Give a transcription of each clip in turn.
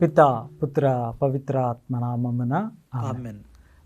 పితా పుత్ర పవిత్ర ఆత్మ నామమున ఆమేన్.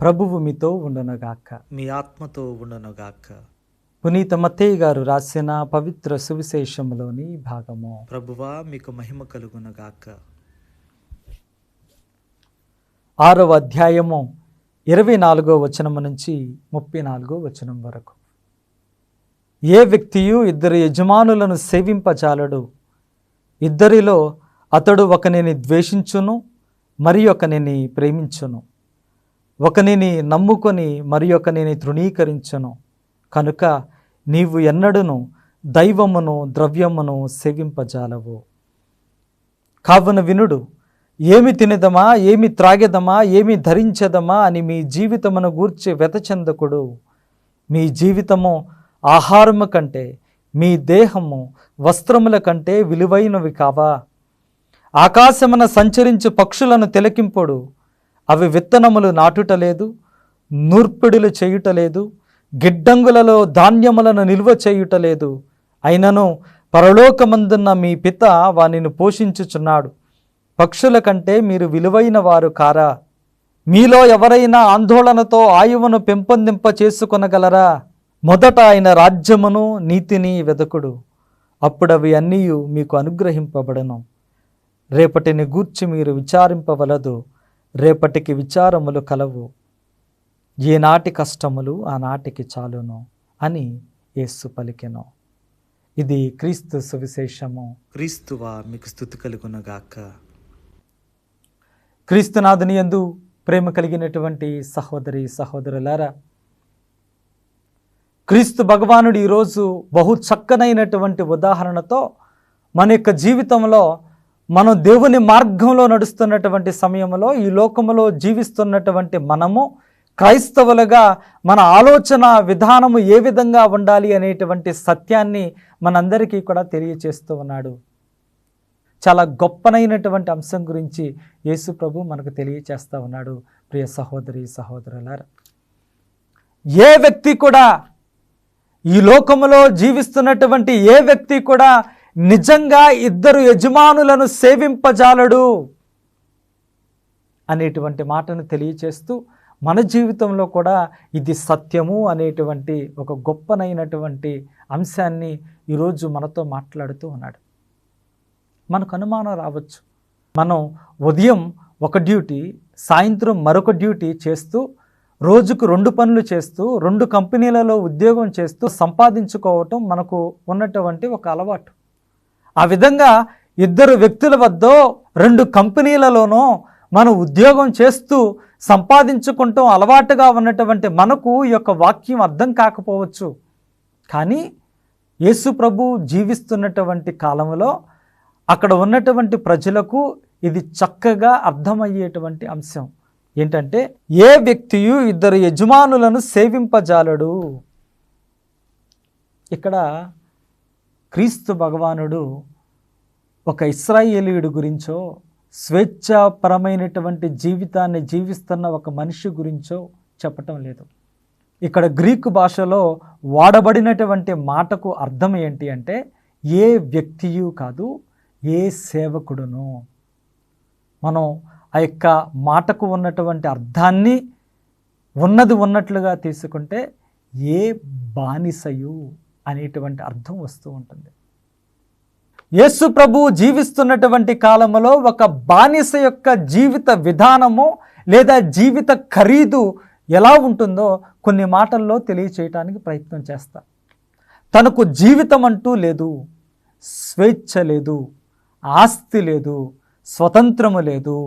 ప్రభువు మీతో ఉండునుగాక. మీ ఆత్మతో ఉండునుగాక. పునీత మత్తయి గారు రాసిన పవిత్ర సువిశేషములోని భాగము. ప్రభువా మీకు మహిమ కలుగునుగాక. 6వ అధ్యాయము 24వ వచనము నుంచి 34వ వచనం వరకు. ఏ వ్యక్తియు ఇద్దరు యజమానులను సేవింపజాలడు. ఇద్దరిలో అతడు ఒకనిని ద్వేషించును, మరి ఒకనిని ప్రేమించును. ఒకనిని నమ్ముకొని మరి ఒకనిని తృణీకరించును. కనుక నీవు ఎన్నడూను దైవమును ద్రవ్యమును సేవింపజాలవు. కావున వినుడు, ఏమి తినదమా, ఏమి త్రాగెదమా, ఏమి ధరించెదమా అని మీ జీవితమును గూర్చి వెతచెందకుడు. మీ జీవితము ఆహారము కంటే, మీ దేహము వస్త్రముల కంటే విలువైనవి కావా? ఆకాశమున సంచరించు పక్షులను తిలకింపుడు. అవి విత్తనములు నాటుటలేదు, నూర్పిడులు చేయుటలేదు, గిడ్డంగులలో ధాన్యములను నిల్వ చేయుటలేదు. అయినను పరలోకమందున్న మీ పిత వానిని పోషించుచున్నాడు. పక్షుల కంటే మీరు విలువైన వారు కారా? మీలో ఎవరైనా ఆందోళనతో ఆయువును పెంపొందింప చేసుకొనగలరా? మొదట ఆయన రాజ్యమును నీతిని వెదకుడు, అప్పుడవి అన్నీ మీకు అనుగ్రహింపబడను. రేపటిని గూర్చి మీరు విచారింపవలదు, రేపటికి విచారములు కలవు. ఏనాటి కష్టములు ఆనాటికి చాలును అని యేసు పలికెను. ఇది క్రీస్తు సువిశేషము. క్రీస్తువా మీకు స్తుతి కలుగునుగాక. క్రీస్తునాథుని యందు ప్రేమ కలిగినటువంటి సహోదరి సహోదరులారా, క్రీస్తు భగవానుడు ఈరోజు బహు చక్కనైనటువంటి ఉదాహరణతో మన యొక్క జీవితంలో మనం దేవుని మార్గంలో నడుస్తున్నటువంటి సమయంలో, ఈ లోకములో జీవిస్తున్నటువంటి మనము క్రైస్తవులుగా మన ఆలోచన విధానము ఏ విధంగా ఉండాలి అనేటువంటి సత్యాన్ని మనందరికీ కూడా తెలియచేస్తూ ఉన్నాడు. చాలా గొప్పనైనటువంటి అంశం గురించి యేసు ప్రభు మనకు తెలియచేస్తూ ఉన్నాడు. ప్రియ సహోదరి సహోదరులారా, ఏ వ్యక్తి కూడా, ఈ లోకములో జీవిస్తున్నటువంటి ఏ వ్యక్తి కూడా నిజంగా ఇద్దరు యజమానులను సేవింపజాలడు అనేటువంటి మాటను తెలియచేస్తూ మన జీవితంలో కూడా ఇది సత్యము అనేటువంటి ఒక గొప్పనైనటువంటి అంశాన్ని ఈరోజు మనతో మాట్లాడుతూ ఉన్నాడు. మనకు అనుమానం రావచ్చు, మనం ఉదయం ఒక డ్యూటీ, సాయంత్రం మరొక డ్యూటీ చేస్తూ, రోజుకు 2 పనులు చేస్తూ, 2 కంపెనీలలో ఉద్యోగం చేస్తూ సంపాదించుకోవటం మనకు ఉన్నటువంటి ఒక అలవాటు. ఆ విధంగా ఇద్దరు వ్యక్తుల వద్ద 2 కంపెనీలలోనూ మనం ఉద్యోగం చేస్తూ సంపాదించుకుంటాం అలవాటుగా ఉన్నటువంటి మనకు ఈ యొక్క వాక్యం అర్థం కాకపోవచ్చు. కానీ యేసు ప్రభు జీవిస్తున్నటువంటి కాలంలో అక్కడ ఉన్నటువంటి ప్రజలకు ఇది చక్కగా అర్థమయ్యేటువంటి అంశం. ఏంటంటే, ఏ వ్యక్తియు ఇద్దరు యజమానులను సేవింపజాలడు. ఇక్కడ క్రీస్తు భగవానుడు ఒక ఇశ్రాయేలీయుడు గురించో, స్వేచ్ఛాపరమైనటువంటి జీవితాన్ని జీవిస్తున్న ఒక మనిషి గురించో చెప్పటం లేదు. ఇక్కడ గ్రీకు భాషలో వాడబడినటువంటి మాటకు అర్థం ఏంటి అంటే, ఏ వ్యక్తియు కాదు, ఏ సేవకుడును. మనం ఆ యొక్క మాటకు ఉన్నటువంటి అర్థాన్ని ఉన్నది ఉన్నట్లుగా తీసుకుంటే ఏ బానిసయు అనేటువంటి అర్థం వస్తూ ఉంటుంది. యేసు ప్రభు జీవిస్తున్నటువంటి కాలంలో ఒక బానిస యొక్క జీవిత విధానము లేదా జీవిత ఖరీదు ఎలా ఉంటుందో కొన్ని మాటల్లో తెలియచేయటానికి ప్రయత్నం చేస్తా. తనకు జీవితం అంటూ లేదు, స్వేచ్ఛ లేదు, ఆస్తి లేదు, స్వతంత్రము లేదు,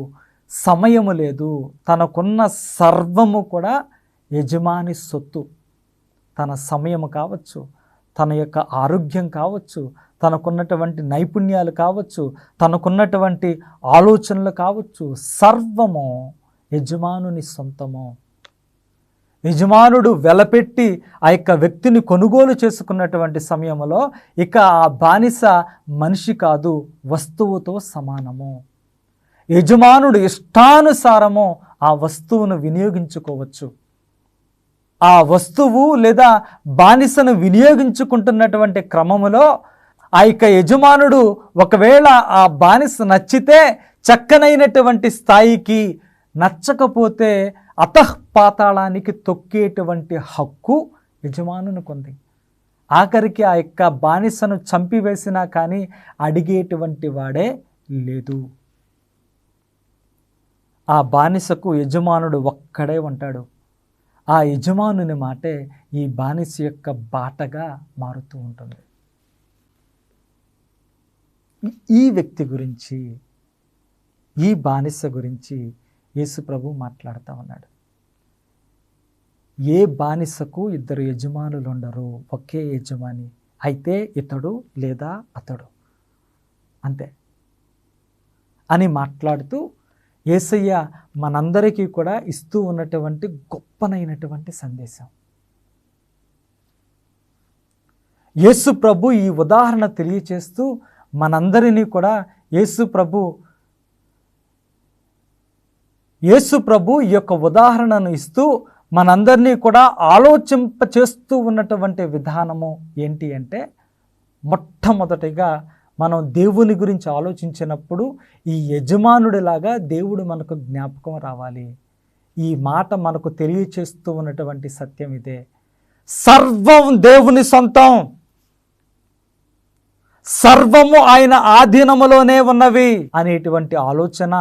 సమయము లేదు. తనకున్న సర్వము కూడా యజమాని సొత్తు. తన సమయము కావచ్చు, తన యొక్క ఆరోగ్యం కావచ్చు, తనకున్నటువంటి నైపుణ్యాలు కావచ్చు, తనకున్నటువంటి ఆలోచనలు కావచ్చు, సర్వము యజమానుని సొంతము. యజమానుడు వెలపెట్టి ఆ యొక్క వ్యక్తిని కొనుగోలు చేసుకున్నటువంటి సమయంలో ఇక ఆ బానిస మనిషి కాదు, వస్తువుతో సమానము. యజమానుడు ఇష్టానుసారము ఆ వస్తువును వినియోగించుకోవచ్చు. ఆ వస్తువు లేదా బానిసను వినియోగించుకుంటున్నటువంటి క్రమములో ఆ యొక్క యజమానుడు ఒకవేళ ఆ బానిస నచ్చితే చక్కనైనటువంటి స్థాయికి, నచ్చకపోతే అతఃపాతాళానికి తొక్కేటువంటి హక్కు యజమానునికి ఉంది. ఆఖరికి ఆ యొక్క బానిసను చంపివేసినా కానీ అడిగేటువంటి వాడే లేదు. ఆ బానిసకు యజమానుడు ఒక్కడే ఉంటాడు. ఆ యజమానుని మాటే ఈ బానిస యొక్క బాటగా మారుతూ ఉంటుంది. ఈ వ్యక్తి గురించి, ఈ బానిస గురించి యేసు ప్రభు మాట్లాడుతూ ఉన్నాడు. ఏ బానిసకు ఇద్దరు యజమానులు ఉండరు, ఒకే యజమాని. అయితే ఇతడు లేదా అతడు అంతే అని మాట్లాడుతూ యేసయ్య మనందరికీ కూడా ఇస్తూ ఉన్నటువంటి గొప్పనైనటువంటి సందేశం. యేసు ప్రభు ఈ ఉదాహరణ తెలియచేస్తూ మనందరినీ కూడా యేసు ప్రభు ఈ యొక్క ఉదాహరణను ఇస్తూ మనందరినీ కూడా ఆలోచింప చేస్తూ ఉన్నటువంటి విధానము ఏంటి అంటే, మొట్టమొదటిగా మనం దేవుని గురించి ఆలోచించినప్పుడు ఈ యజమానుడిలాగా దేవుడు మనకు జ్ఞాపకం రావాలి. ఈ మాట మనకు తెలియచేస్తూ ఉన్నటువంటి సత్యం ఇదే. సర్వం దేవుని సొంతం, సర్వము ఆయన ఆధీనములోనే ఉన్నవి అనేటువంటి ఆలోచన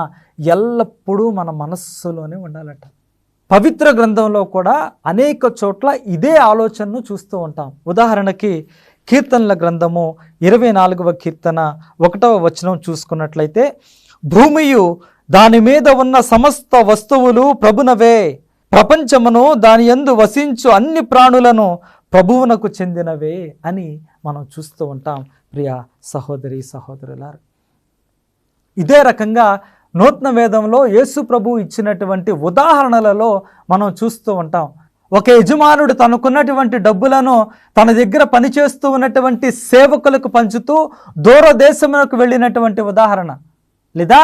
ఎల్లప్పుడూ మన మనస్సులోనే ఉండాలట. పవిత్ర గ్రంథంలో కూడా అనేక చోట్ల ఇదే ఆలోచనను చూస్తూ ఉంటాం. ఉదాహరణకి కీర్తనల గ్రంథము 24వ కీర్తన 1వ వచనం చూసుకున్నట్లయితే, భూమియు దాని మీద ఉన్న సమస్త వస్తువులు ప్రభునవే, ప్రపంచమును దాని యందు వసించు అన్ని ప్రాణులను ప్రభువునకు చెందినవే అని మనం చూస్తూ ఉంటాం. ప్రియ సహోదరి సహోదరులారా, ఇదే రకంగా నూతన వేదంలో యేసు ప్రభు ఇచ్చినటువంటి ఉదాహరణలలో మనం చూస్తూ ఉంటాం. ఒక యజమానుడు తనకున్నటువంటి డబ్బులను తన దగ్గర పనిచేస్తూ ఉన్నటువంటి సేవకులకు పంచుతూ దూరదేశములకు వెళ్ళినటువంటి ఉదాహరణ, లేదా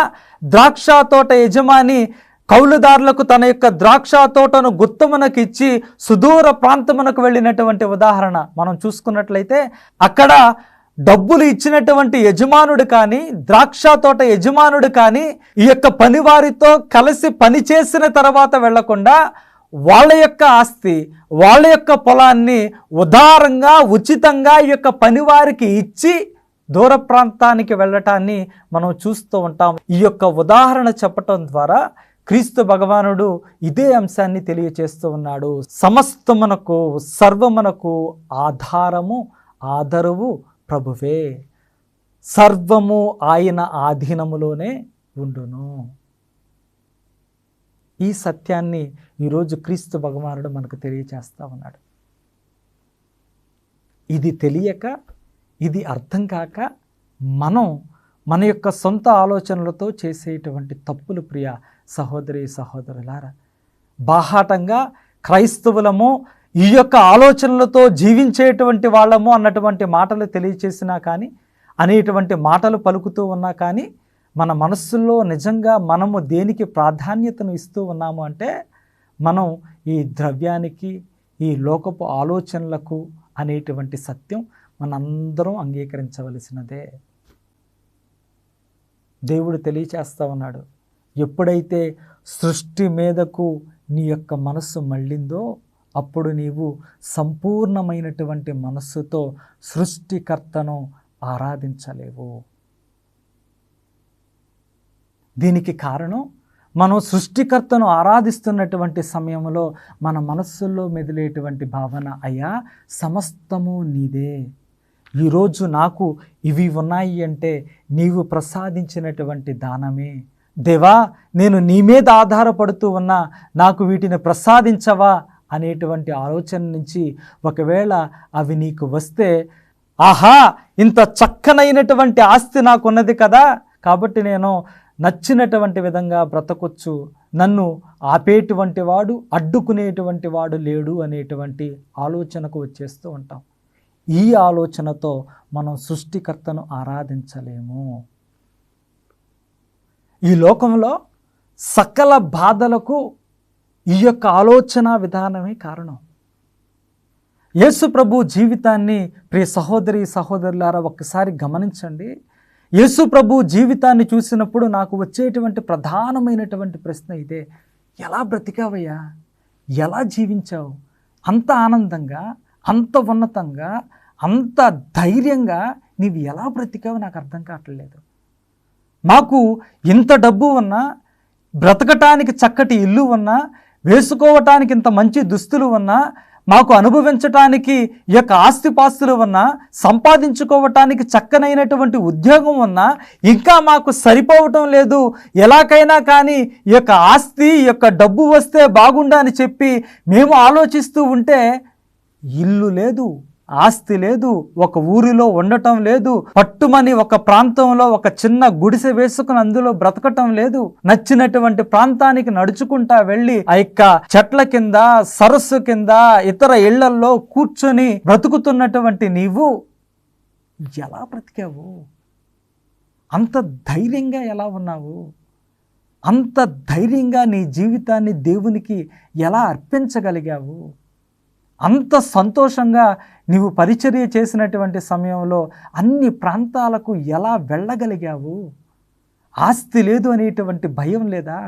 ద్రాక్ష తోట యజమాని కౌలుదారులకు తన యొక్క ద్రాక్ష తోటను గుత్తమునకు ఇచ్చి సుదూర ప్రాంతమునకు వెళ్ళినటువంటి ఉదాహరణ మనం చూసుకున్నట్లయితే, అక్కడ డబ్బులు ఇచ్చినటువంటి యజమానుడు కానీ, ద్రాక్ష తోట యజమానుడు కానీ ఈ యొక్క పనివారితో కలిసి పనిచేసిన తర్వాత వెళ్లకుండా వాళ్ళ యొక్క ఆస్తి, వాళ్ళ యొక్క పొలాన్ని ఉదారంగా ఉచితంగా ఈ యొక్క పనివారికి ఇచ్చి దూర ప్రాంతానికి వెళ్ళటాన్ని మనం చూస్తూ ఉంటాం. ఈ యొక్క ఉదాహరణ చెప్పటం ద్వారా క్రీస్తు భగవానుడు ఇదే అంశాన్ని తెలియచేస్తూ ఉన్నాడు. సమస్తమునకు సర్వమునకు ఆధారము ఆదరువు ప్రభువే, సర్వము ఆయన ఆధీనములోనే ఉండును. ఈ సత్యాన్ని ఈరోజు క్రీస్తు భగవానుడు మనకు తెలియచేస్తూ ఉన్నాడు. ఇది తెలియక, ఇది అర్థం కాక మనం మన యొక్క సొంత ఆలోచనలతో చేసేటువంటి తప్పులు ప్రియ సహోదరి సహోదరులారా, బాహాటంగా క్రైస్తవులము, ఈ యొక్క ఆలోచనలతో జీవించేటువంటి వాళ్ళము అన్నటువంటి మాటలు తెలియచేసినా కానీ, అనేటువంటి మాటలు పలుకుతూ ఉన్నా కానీ, మన మనస్సుల్లో నిజంగా మనము దేనికి ప్రాధాన్యతను ఇస్తూ ఉన్నాము అంటే, మనం ఈ ద్రవ్యానికి, ఈ లోకపు ఆలోచనలకు అనేటువంటి సత్యం మనందరం అంగీకరించవలసినదే. దేవుడు తెలియచేస్తూ ఉన్నాడు, ఎప్పుడైతే సృష్టి మీదకు నీ యొక్క మనస్సు మళ్ళిందో అప్పుడు నీవు సంపూర్ణమైనటువంటి మనస్సుతో సృష్టికర్తను ఆరాధించలేవు. దీనికి కారణం, మనం సృష్టికర్తను ఆరాధిస్తున్నటువంటి సమయంలో మన మనస్సుల్లో మెదిలేటువంటి భావన, అయ్యా సమస్తము నీదే, ఈరోజు నాకు ఇవి ఉన్నాయి అంటే నీవు ప్రసాదించినటువంటి దానమే. దేవా, నేను నీ మీద ఆధారపడుతూ ఉన్నా, నాకు వీటిని ప్రసాదించవా అనేటువంటి ఆలోచన నుంచి ఒకవేళ అవి నీకు వస్తే, ఆహా ఇంత చక్కనైనటువంటి ఆస్తి నాకున్నది కదా, కాబట్టి నేను నచ్చినటువంటి విధంగా బ్రతకొచ్చు, నన్ను ఆపేటువంటి వాడు, అడ్డుకునేటువంటి వాడు లేడు అనేటువంటి ఆలోచనకు వచ్చేస్తూ ఉంటాం. ఈ ఆలోచనతో మనం సృష్టికర్తను ఆరాధించలేము. ఈ లోకంలో సకల బాధలకు ఈ యొక్క ఆలోచన విధానమే కారణం. యేసు ప్రభు జీవితాన్ని ప్రియ సహోదరి సహోదరులారా ఒక్కసారి గమనించండి. యేసు ప్రభు జీవితాన్ని చూసినప్పుడు నాకు వచ్చేటువంటి ప్రధానమైనటువంటి ప్రశ్న ఇదే. ఎలా బ్రతికావయ్యా? ఎలా జీవించావు? అంత ఆనందంగా, అంత ఉన్నతంగా, అంత ధైర్యంగా నీవు ఎలా బ్రతికావు నాకు అర్థం కావట్లేదు. మాకు ఇంత డబ్బు ఉన్నా, బ్రతకటానికి చక్కటి ఇల్లు ఉన్నా, వేసుకోవటానికి ఇంత మంచి దుస్తులు ఉన్నా, మాకు అనుభవించటానికి ఈ యొక్క ఆస్తిపాస్తులు ఉన్నా, సంపాదించుకోవటానికి చక్కనైనటువంటి ఉద్యోగం ఉన్నా, ఇంకా మాకు సరిపోవటం లేదు. ఎలాగైనా కానీ ఈ యొక్క ఆస్తి, ఈ యొక్క డబ్బు వస్తే బాగుండా అని చెప్పి మేము ఆలోచిస్తూ ఉంటే, ఇల్లు లేదు, ఆస్తి లేదు, ఒక ఊరిలో ఉండటం లేదు, పట్టుమని ఒక ప్రాంతంలో ఒక చిన్న గుడిసె వేసుకుని అందులో బ్రతకటం లేదు, నచ్చినటువంటి ప్రాంతానికి నడుచుకుంటా వెళ్ళి ఆ యొక్క చెట్ల కింద, సరస్సు కింద, ఇతర ఇళ్లల్లో కూర్చొని బ్రతుకుతున్నటువంటి నీవు ఎలా బ్రతికావు? అంత ధైర్యంగా ఎలా ఉన్నావు? అంత ధైర్యంగా నీ జీవితాన్ని దేవునికి ఎలా అర్పించగలిగావు? అంత సంతోషంగా నీవు పరిచర్య చేసినటువంటి సమయంలో అన్ని ప్రాంతాలకు ఎలా వెళ్ళగలిగావు? ఆస్తి లేదు అనేటువంటి భయం లేదా?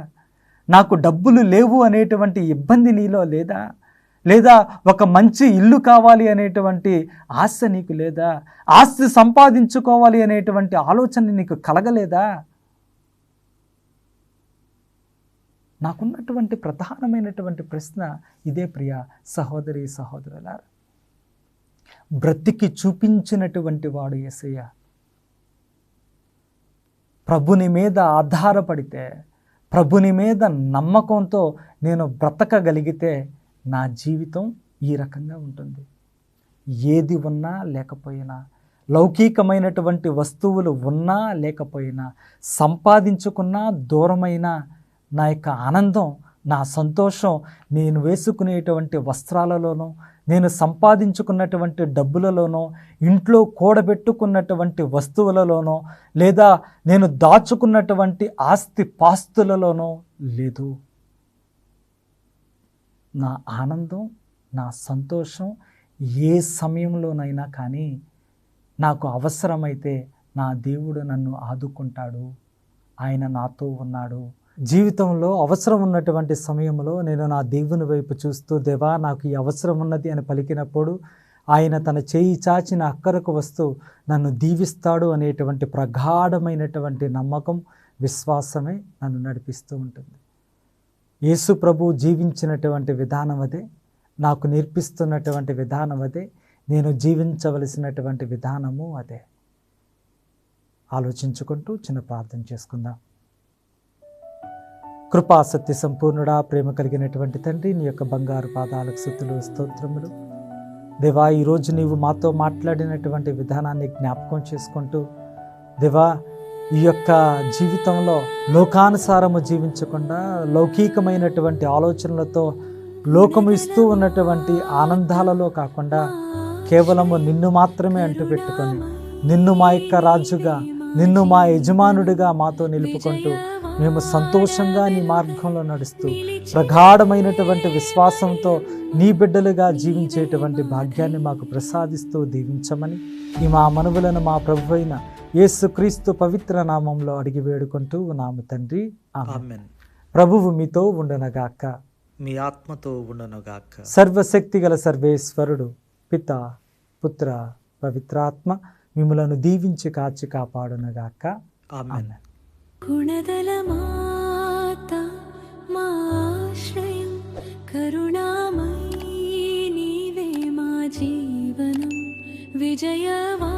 నాకు డబ్బులు లేవు అనేటువంటి ఇబ్బంది నీలో లేదా? లేదా ఒక మంచి ఇల్లు కావాలి అనేటువంటి ఆశ నీకు లేదా? ఆస్తి సంపాదించుకోవాలి అనేటువంటి ఆలోచన నీకు కలగలేదా? నాకున్నటువంటి ప్రధానమైనటువంటి ప్రశ్న ఇదే ప్రియ సహోదరి సహోదరులారా. బ్రతికి చూపించినటువంటి వాడు యేసయ్య. ప్రభుని మీద ఆధారపడితే, ప్రభుని మీద నమ్మకంతో నేను బ్రతకగలిగితే నా జీవితం ఈ రకంగా ఉంటుంది. ఏది ఉన్నా లేకపోయినా, లౌకికమైనటువంటి వస్తువులు ఉన్నా లేకపోయినా, సంపాదించుకున్నా దూరమైనా, నా యొక్క ఆనందం, నా సంతోషం నేను వేసుకునేటువంటి వస్త్రాలలోనో, నేను సంపాదించుకున్నటువంటి డబ్బులలోనో, ఇంట్లో కూడబెట్టుకున్నటువంటి వస్తువులలోనో, లేదా నేను దాచుకున్నటువంటి ఆస్తి పాస్తులలోనో లేదు. నా ఆనందం, నా సంతోషం ఏ సమయంలోనైనా కానీ నాకు అవసరమైతే నా దేవుడు నన్ను ఆదుకుంటాడు, ఆయన నాతో ఉన్నాడు. జీవితంలో అవసరం ఉన్నటువంటి సమయంలో నేను నా దేవుని వైపు చూస్తూ, దేవా నాకు ఈ అవసరం ఉన్నది అని పలికినప్పుడు ఆయన తన చేయి చాచి నా అక్కరకు వస్తూ నన్ను దీవిస్తాడు అనేటువంటి ప్రగాఢమైనటువంటి నమ్మకం, విశ్వాసమే నన్ను నడిపిస్తూ ఉంటుంది. యేసు ప్రభు జీవించినటువంటి విధానం అదే, నాకు నేర్పిస్తున్నటువంటి విధానం అదే, నేను జీవించవలసినటువంటి విధానము అదే. ఆలోచించుకుంటూ చిన్న ప్రార్థన చేసుకుందాం. కృపా సత్య సంపూర్ణుడా, ప్రేమ కలిగినటువంటి తండ్రి, నీ యొక్క బంగారు పాదాలకు స్తుతులు స్తోత్రములు. దేవా, ఈరోజు నీవు మాతో మాట్లాడినటువంటి విధానాన్ని జ్ఞాపకం చేసుకుంటూ, దేవా ఈ యొక్క జీవితంలో లోకానుసారము జీవించకుండా, లౌకికమైనటువంటి ఆలోచనలతో లోకము ఇస్తూ ఉన్నటువంటి ఆనందాలలో కాకుండా, కేవలము నిన్ను మాత్రమే అంటుపెట్టుకొని, నిన్ను మా యొక్క రాజుగా, నిన్ను మా యజమానుడిగా మాతో నిలుపుకుంటూ, మేము సంతోషంగా నీ మార్గంలో నడుస్తూ, ప్రగాఢమైనటువంటి విశ్వాసంతో నీ బిడ్డలుగా జీవించేటువంటి భాగ్యాన్ని మాకు ప్రసాదిస్తూ దీవించమని ఈ మా మనవులను మా ప్రభువైన యేసుక్రీస్తు పవిత్ర నామంలో అడిగి వేడుకుంటూ ఉన్నాము తండ్రి, ఆమేన్. ప్రభువు మీతో ఉండునగాక, మీ ఆత్మతో ఉండునుగాక. సర్వశక్తి గల సర్వేశ్వరుడు పిత, పుత్ర, పవిత్రాత్మ మిమ్ములను దీవించి కాచి కాపాడునగాక, ఆమేన్. గుణదల మాత మా ఆశ్రయం, కరుణామయీ నీవే మా జీవనం, విజయవా